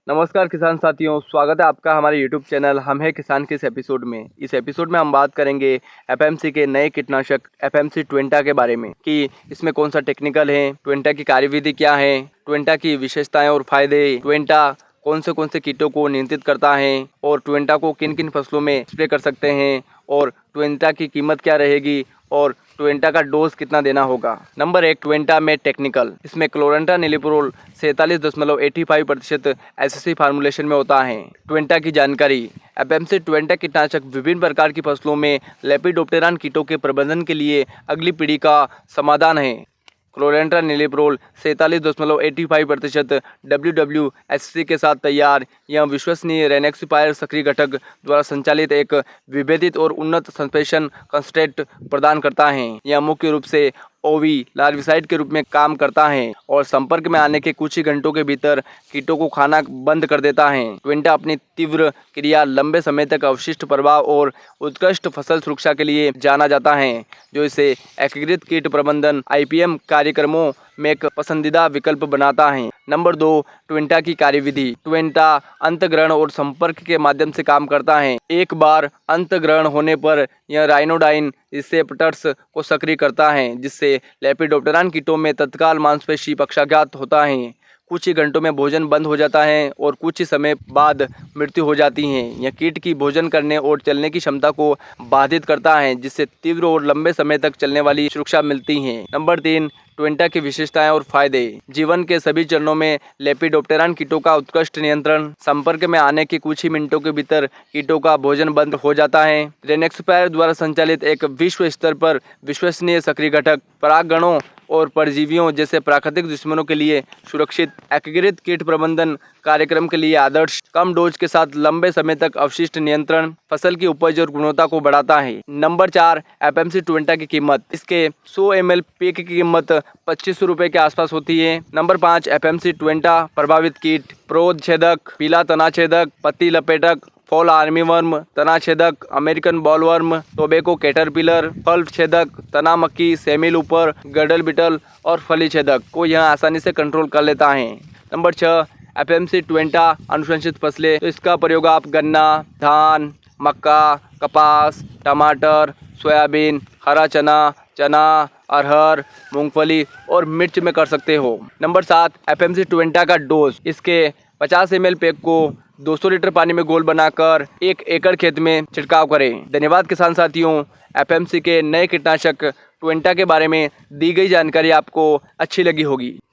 नमस्कार किसान साथियों, स्वागत है आपका हमारे यूट्यूब चैनल हम है किसान के इस एपिसोड में। इस एपिसोड में हम बात करेंगे एफएमसी के नए कीटनाशक एफएमसी ट्वेंटा के बारे में कि इसमें कौन सा टेक्निकल है, ट्वेंटा की कार्यविधि क्या है, ट्वेंटा की विशेषताएं और फायदे, ट्वेंटा कौन से कीटों को नियंत्रित करता है और ट्वेंटा को किन किन फसलों में स्प्रे कर सकते हैं और ट्वेंटा की कीमत क्या रहेगी और ट्वेंटा का डोज कितना देना होगा। नंबर 1, ट्वेंटा में टेक्निकल। इसमें क्लोरेंटा निलिप्रोल 47.85% एसएससी फार्मूलेशन में होता है। ट्वेंटा की जानकारी। एफएमसी ट्वेंटा कीटनाशक विभिन्न प्रकार की फसलों में लेपिडोप्टेरान कीटों के प्रबंधन के लिए अगली पीढ़ी का समाधान है। क्लोरेंटा निलिप्रोल 47.85% WWSC के साथ तैयार। यह विश्वसनीय रेनेक्सिपायर सक्रिय घटक द्वारा संचालित एक विभेदित और उन्नत सस्पेंशन कंसंट्रेट प्रदान करता है। यह मुख्य रूप से ओवी लार्विसाइड के रूप में काम करता है और संपर्क में आने के कुछ ही घंटों के भीतर कीटों को खाना बंद कर देता है। ट्वेंटा अपनी तीव्र क्रिया, लंबे समय तक अवशिष्ट प्रभाव और उत्कृष्ट फसल सुरक्षा के लिए जाना जाता है, जो इसे एकीकृत कीट प्रबंधन IPM कार्यक्रमों में एक पसंदीदा विकल्प बनाता है। नंबर 2, ट्वेंटा की कार्यविधि। ट्वेंटा अंतःग्रहण और संपर्क के माध्यम से काम करता है। एक बार अंतःग्रहण होने पर यह राइनोडाइन रिसेप्टर्स को सक्रिय करता है, जिससे लेपिडोप्टेरान कीटों में तत्काल मांसपेशी पक्षाघात होता है। कुछ ही घंटों में भोजन बंद हो जाता है और कुछ ही समय बाद मृत्यु हो जाती है। यह कीट की भोजन करने और चलने की क्षमता को बाधित करता है, जिससे तीव्र और लंबे समय तक चलने वाली सुरक्षा मिलती है। नंबर 3, ट्वेंटा की विशेषताएं और फायदे। जीवन के सभी चरणों में लेपिडोप्टेरान कीटों का उत्कृष्ट नियंत्रण। संपर्क में आने के कुछ ही मिनटों के भीतर कीटों का भोजन बंद हो जाता है। रेनेक्सिपायर द्वारा संचालित एक विश्व स्तर पर विश्वसनीय सक्रिय घटक। परागणों और परजीवियों जैसे प्राकृतिक दुश्मनों के लिए सुरक्षित। एकीकृत कीट प्रबंधन कार्यक्रम के लिए आदर्श। कम डोज के साथ लंबे समय तक अवशिष्ट नियंत्रण फसल की उपज और गुणवत्ता को बढ़ाता है। नंबर 4, एफएमसी ट्वेंटा की कीमत। इसके 100 ml पैक की कीमत 2500 रुपये के आसपास होती है। नंबर 5, एफएमसी ट्वेंटा प्रभावित कीट। प्रोध छेदक, पीला तना छेदक, पत्ती लपेटक, फॉल आर्मीवर्म, तना छेदक, अमेरिकन बॉलवर्म, टोबैको कैटरपिलर, फल छेदक, तना मक्खी, सेमी लूपर, गडल बिटल और फली छेदक को यह आसानी से कंट्रोल कर लेता है। नंबर 6, एफएमसी ट्वेंटा अनुशंसित फसलें। तो इसका प्रयोग आप गन्ना, धान, मक्का, कपास, टमाटर, सोयाबीन, हरा चना, चना, अरहर, मूंगफली और मिर्च में कर सकते हो। नंबर 7, एफएमसी ट्वेंटा का डोज। इसके 50 ml पैक को 200 लीटर पानी में घोल बनाकर 1 एकड़ खेत में छिड़काव करें। धन्यवाद किसान साथियों। एफएमसी के नए कीटनाशक ट्वेंटा के बारे में दी गई जानकारी आपको अच्छी लगी होगी।